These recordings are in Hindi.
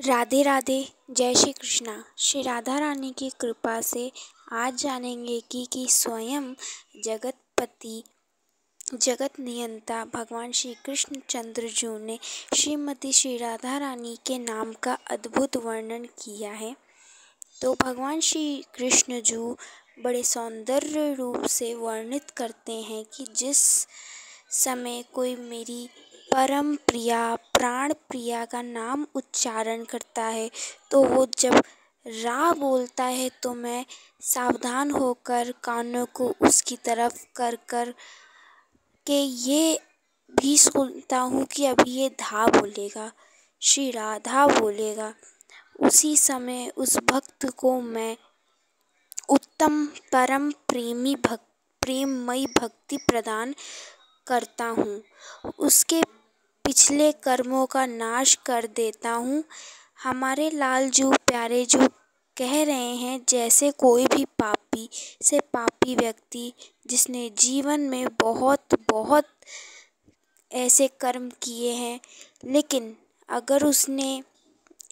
राधे राधे। जय श्री कृष्णा। श्री राधा रानी की कृपा से आज जानेंगे कि स्वयं जगतपति जगत नियंता भगवान श्री कृष्ण चंद्र जी ने श्रीमती श्री राधा रानी के नाम का अद्भुत वर्णन किया है। तो भगवान श्री कृष्ण जी बड़े सौंदर्य रूप से वर्णित करते हैं कि जिस समय कोई मेरी परम प्रिया प्राण प्रिया का नाम उच्चारण करता है तो वो जब रा बोलता है तो मैं सावधान होकर कानों को उसकी तरफ कर कर के ये भी सुनता हूँ कि अभी ये धा बोलेगा, श्री राधा बोलेगा। उसी समय उस भक्त को मैं उत्तम परम प्रेममयी भक्ति प्रदान करता हूँ, उसके पिछले कर्मों का नाश कर देता हूँ। हमारे लाल जू प्यारे जू कह रहे हैं जैसे कोई भी पापी से पापी व्यक्ति जिसने जीवन में बहुत बहुत ऐसे कर्म किए हैं, लेकिन अगर उसने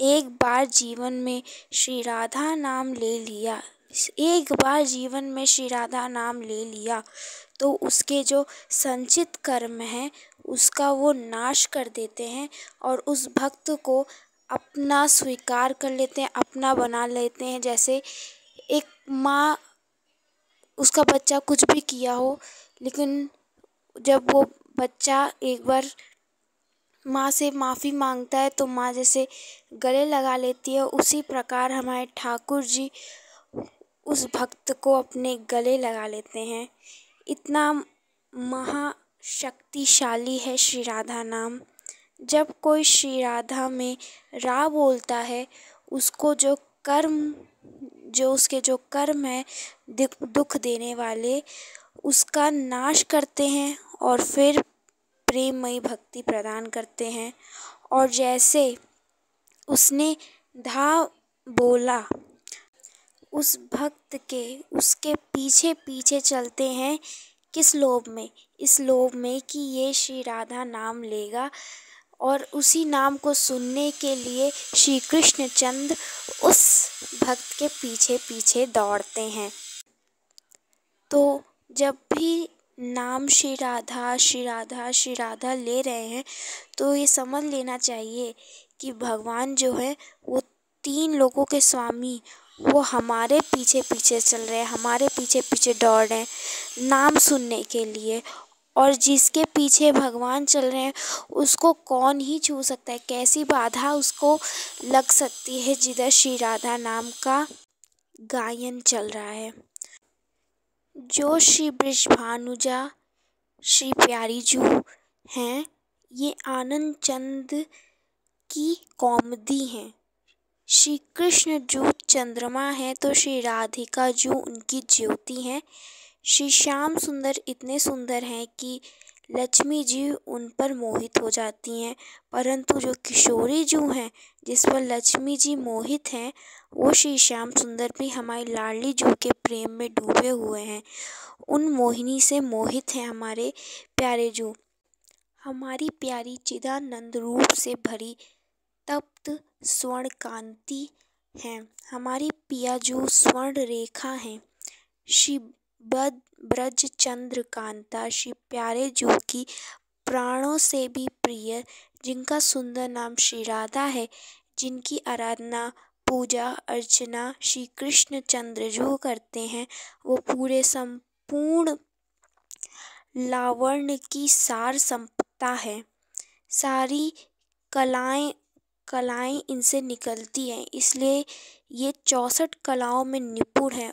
एक बार जीवन में श्री राधा नाम ले लिया, एक बार जीवन में श्री राधा नाम ले लिया तो उसके जो संचित कर्म हैं उसका वो नाश कर देते हैं और उस भक्त को अपना स्वीकार कर लेते हैं, अपना बना लेते हैं। जैसे एक माँ उसका बच्चा कुछ भी किया हो, लेकिन जब वो बच्चा एक बार माँ से माफ़ी मांगता है तो माँ जैसे गले लगा लेती है, उसी प्रकार हमारे ठाकुर जी उस भक्त को अपने गले लगा लेते हैं। इतना महाशक्तिशाली है श्री राधा नाम। जब कोई श्री राधा में रा बोलता है उसको उसके जो कर्म है दुख देने वाले उसका नाश करते हैं और फिर प्रेममयी भक्ति प्रदान करते हैं। और जैसे उसने धा बोला उस भक्त के उसके पीछे पीछे चलते हैं। किस लोभ में? इस लोभ में कि ये श्री राधा नाम लेगा और उसी नाम को सुनने के लिए श्री कृष्ण चंद्र उस भक्त के पीछे पीछे दौड़ते हैं। तो जब भी नाम श्री राधा श्री राधा श्री राधा ले रहे हैं तो ये समझ लेना चाहिए कि भगवान जो है वो 3 लोगों के स्वामी, वो हमारे पीछे पीछे चल रहे हैं, हमारे पीछे पीछे दौड़ रहे हैं नाम सुनने के लिए। और जिसके पीछे भगवान चल रहे हैं उसको कौन ही छू सकता है, कैसी बाधा उसको लग सकती है जिधर श्री राधा नाम का गायन चल रहा है। जो श्री बृषभानुजा श्री प्यारी जू हैं, ये आनंद चंद की कौमुदी हैं। श्री कृष्ण जू चंद्रमा है तो श्री राधिका जू उनकी ज्योति हैं। श्री श्याम सुंदर इतने सुंदर हैं कि लक्ष्मी जी उन पर मोहित हो जाती हैं, परंतु जो किशोरी जू हैं जिस पर लक्ष्मी जी मोहित हैं वो श्री श्याम सुंदर भी हमारी लाडली जू के प्रेम में डूबे हुए हैं। उन मोहिनी से मोहित हैं हमारे प्यारे जू। हमारी प्यारी चिदानंद रूप से भरी तप्त स्वर्ण कांति हैं। हमारी पिया जू स्वर्ण रेखा हैं। श्री ब्रज चंद्र कांता श्री प्यारे जू की प्राणों से भी प्रिय, जिनका सुंदर नाम श्री राधा है, जिनकी आराधना पूजा अर्चना श्री कृष्ण चंद्र जू करते हैं, वो पूरे संपूर्ण लावण्य की सार संपदा है। सारी कलाएं इनसे निकलती हैं, इसलिए ये 64 कलाओं में निपुण है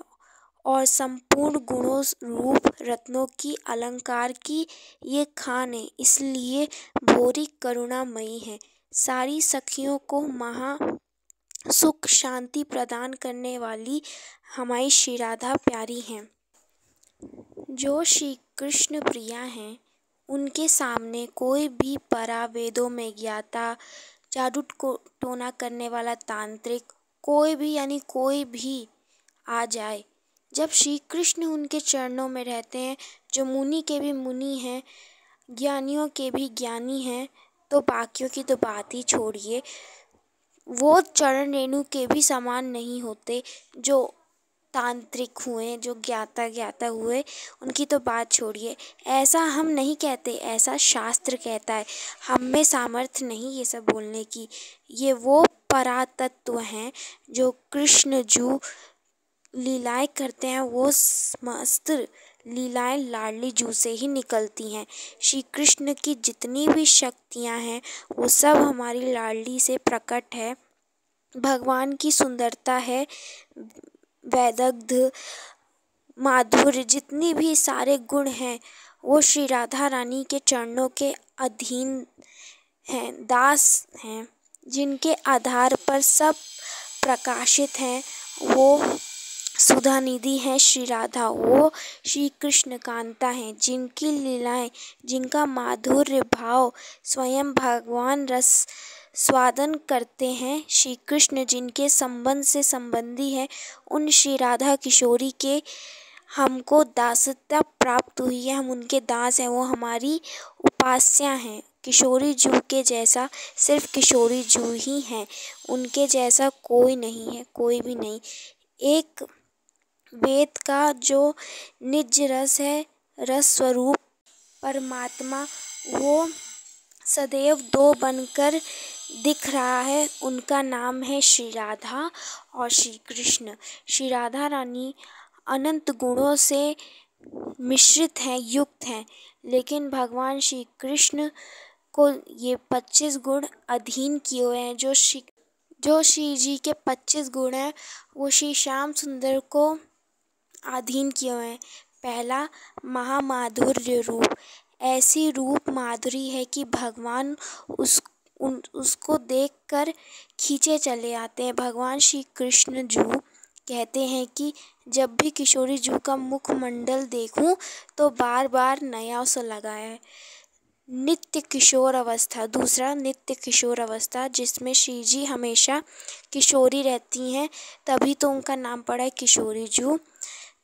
और संपूर्ण गुणों रूप रत्नों की अलंकार की ये खान है, इसलिए भोरी करुणामयी है। सारी सखियों को महा सुख शांति प्रदान करने वाली हमारी श्री राधा प्यारी हैं। जो श्री कृष्ण प्रिया हैं उनके सामने कोई भी परा वेदों में ज्ञाता जादू टोना करने वाला तांत्रिक कोई भी आ जाए, जब श्री कृष्ण उनके चरणों में रहते हैं, जो मुनि के भी मुनि हैं, ज्ञानियों के भी ज्ञानी हैं, तो बाकियों की तो बात ही छोड़िए। वो चरण रेणु के भी समान नहीं होते जो तांत्रिक हुए, जो ज्ञाता हुए, उनकी तो बात छोड़िए। ऐसा हम नहीं कहते, ऐसा शास्त्र कहता है। हम में सामर्थ्य नहीं ये सब बोलने की। ये वो परातत्व हैं जो कृष्ण जू लीलाएं करते हैं, वो समस्त लीलाएं लाडली जू से ही निकलती हैं। श्री कृष्ण की जितनी भी शक्तियां हैं वो सब हमारी लाडली से प्रकट है। भगवान की सुंदरता है, वैदग्ध, माधुर्य, जितनी भी सारे गुण हैं वो श्री राधा रानी के चरणों के अधीन हैं, दास हैं, जिनके आधार पर सब प्रकाशित हैं। वो सुधा निधि है श्री राधा, वो श्री कृष्ण कांता हैं, जिनकी लीलाएं, जिनका माधुर्य भाव स्वयं भगवान रस स्वादन करते हैं। श्री कृष्ण जिनके संबंध से संबंधी है, उन श्री राधा किशोरी के हमको दासता प्राप्त हुई है, हम उनके दास हैं, वो हमारी उपास्या हैं। किशोरी जू के जैसा सिर्फ किशोरी जू ही हैं, उनके जैसा कोई नहीं है, कोई भी नहीं। एक वेद का जो निज रस है, रस स्वरूप परमात्मा, वो सदैव दो बनकर दिख रहा है। उनका नाम है श्री राधा और श्री कृष्ण। श्री राधा रानी अनंत गुणों से मिश्रित हैं, युक्त हैं, लेकिन भगवान श्री कृष्ण को ये 25 गुण अधीन किए हुए हैं। जो श्री जी के 25 गुण हैं वो श्री श्याम सुंदर को अधीन किए हुए हैं। पहला, महामाधुर्य रूप। ऐसी रूप माधुरी है कि भगवान उसको देखकर खींचे चले आते हैं। भगवान श्री कृष्ण जू कहते हैं कि जब भी किशोरी जू का मुखमंडल देखूं तो बार बार नया सा लगा है। नित्य किशोर अवस्था। दूसरा, नित्य किशोर अवस्था, जिसमें श्री जी हमेशा किशोरी रहती हैं, तभी तो उनका नाम पड़ा है किशोरी जू।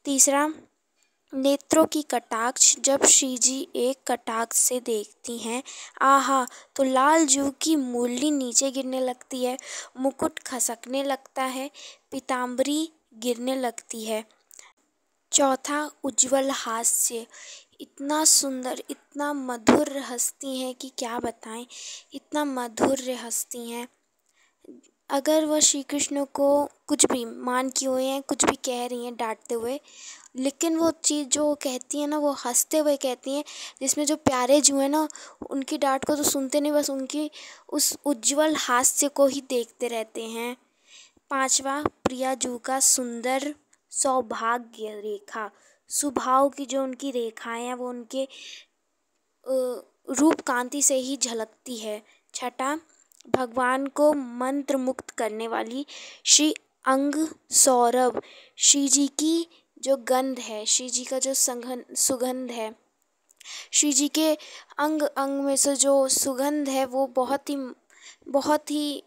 तीसरा, नेत्रों की कटाक्ष। जब श्री जी एक कटाक्ष से देखती हैं, आहा, तो लाल जू की मूली नीचे गिरने लगती है, मुकुट खसकने लगता है, पीताम्बरी गिरने लगती है। चौथा, उज्जवल हास्य। इतना सुंदर, इतना मधुर हंसती हैं कि क्या बताएं, इतना मधुर हंसती हैं। अगर वह श्री कृष्ण को कुछ भी मान किए हुए हैं, कुछ भी कह रही हैं डांटते हुए, लेकिन वो चीज़ जो कहती है ना, वो हंसते हुए कहती हैं, जिसमें जो प्यारे जू हैं ना, उनकी डांट को तो सुनते नहीं, बस उनकी उस उज्जवल हास्य को ही देखते रहते हैं। पांचवा, प्रिया जू का सुंदर सौभाग्य रेखा। स्वभाव की जो उनकी रेखाएं हैं वो उनके रूप कांति से ही झलकती है। छठा, भगवान को मंत्र मुक्त करने वाली श्री अंग सौरभ। श्री जी की जो गंध है, श्री जी का जो सुगंध है, श्री जी के अंग अंग में से जो सुगंध है वो बहुत ही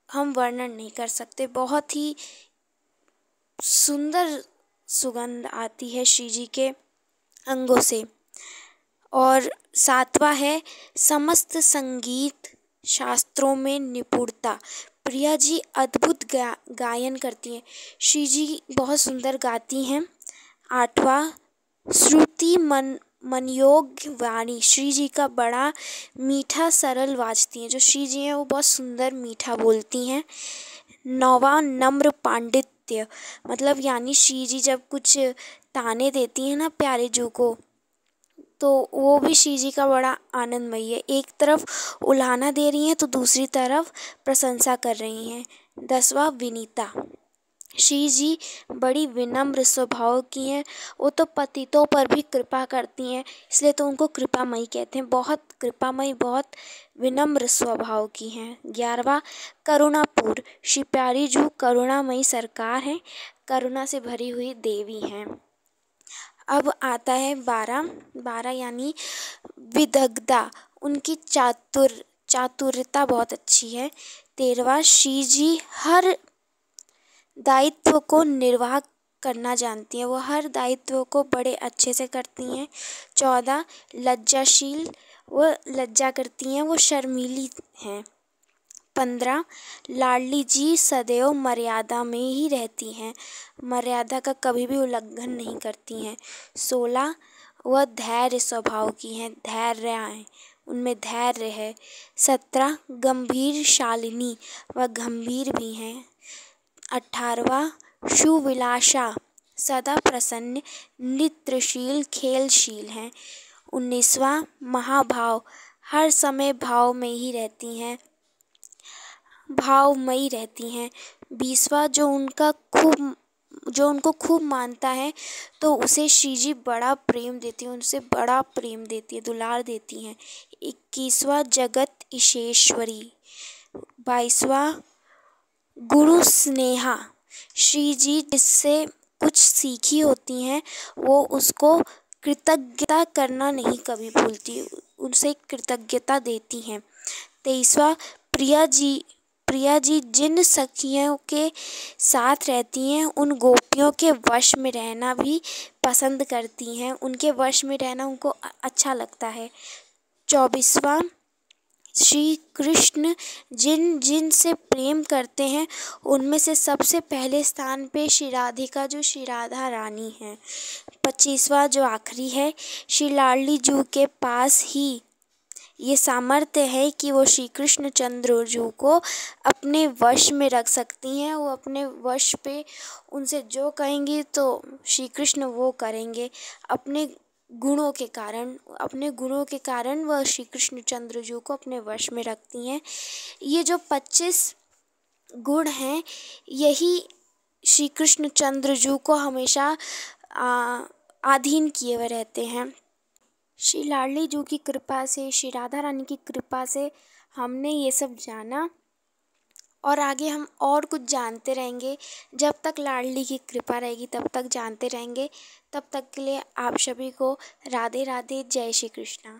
हम वर्णन नहीं कर सकते। बहुत ही सुंदर सुगंध आती है श्री जी के अंगों से। और सातवां है समस्त संगीत शास्त्रों में निपुणता। प्रिया जी अद्भुत गायन करती हैं, श्री जी बहुत सुंदर गाती हैं। आठवां, श्रुति मनयोग्य वाणी। श्री जी का बड़ा मीठा सरल वाजती हैं, जो श्री जी हैं वो बहुत सुंदर मीठा बोलती हैं। नौवां, नम्र पांडित्य। मतलब यानी श्री जी जब कुछ ताने देती हैं ना प्यारे जू को, तो वो भी श्री जी का बड़ा आनंदमयी है। एक तरफ उलाहना दे रही हैं तो दूसरी तरफ प्रशंसा कर रही हैं। 10वां, विनीता। श्री जी बड़ी विनम्र स्वभाव की हैं, वो तो पतितों पर भी कृपा करती हैं, इसलिए तो उनको कृपामयी कहते हैं। बहुत कृपामयी, बहुत विनम्र स्वभाव की हैं। 11वां, करुणापूर्ण। श्री प्यारी जू करुणामयी सरकार हैं, करुणा से भरी हुई देवी हैं। अब आता है 12 यानी विदग्धा। उनकी चातुर्यता बहुत अच्छी है। 13वां, श्री जी हर दायित्व को निर्वाह करना जानती हैं, वो हर दायित्व को बड़े अच्छे से करती हैं। 14, लज्जाशील। वो लज्जा करती हैं, वो शर्मीली हैं। 15 लाडली जी सदैव मर्यादा में ही रहती हैं, मर्यादा का कभी भी उल्लंघन नहीं करती हैं। 16 वह धैर्य स्वभाव की हैं, धैर्य हैं, उनमें धैर्य है। 17 गंभीर शालिनी, वह गंभीर भी हैं। 18वां सुविलासा, सदा प्रसन्न, नृत्यशील, खेलशील हैं। 19वां महाभाव, हर समय भाव में ही रहती हैं, भावमयी रहती हैं। 20वां जो उनको खूब मानता है तो उसे श्री जी बड़ा प्रेम देती हैं, उनसे बड़ा प्रेम देती है, दुलार देती हैं। 21वां जगत ईशेश्वरी। 22वां गुरु स्नेहा, श्री जी जिससे कुछ सीखी होती हैं वो उसको कृतज्ञता करना नहीं कभी भूलती, उनसे कृतज्ञता देती हैं। 23वां प्रिया जी जिन सखियों के साथ रहती हैं उन गोपियों के वश में रहना भी पसंद करती हैं, उनके वश में रहना उनको अच्छा लगता है। 24वां श्री कृष्ण जिन से प्रेम करते हैं उनमें से सबसे पहले स्थान पे श्री राधिका जो श्री राधा रानी हैं। 25वां जो आखिरी है, श्री लाडली जू के पास ही ये सामर्थ्य है कि वो श्री कृष्ण चंद्र जू को अपने वश में रख सकती हैं, वो अपने वश पे उनसे जो कहेंगी तो श्री कृष्ण वो करेंगे। अपने गुणों के कारण वह श्री कृष्ण चंद्र जू को अपने वश में रखती हैं। ये जो 25 गुण हैं यही श्री कृष्ण चंद्र जू को हमेशा अधीन किए हुए रहते हैं। श्री लाडली जू की कृपा से, श्री राधा रानी की कृपा से हमने ये सब जाना और आगे हम और कुछ जानते रहेंगे। जब तक लाडली की कृपा रहेगी तब तक जानते रहेंगे। तब तक के लिए आप सभी को राधे राधे, जय श्री कृष्णा।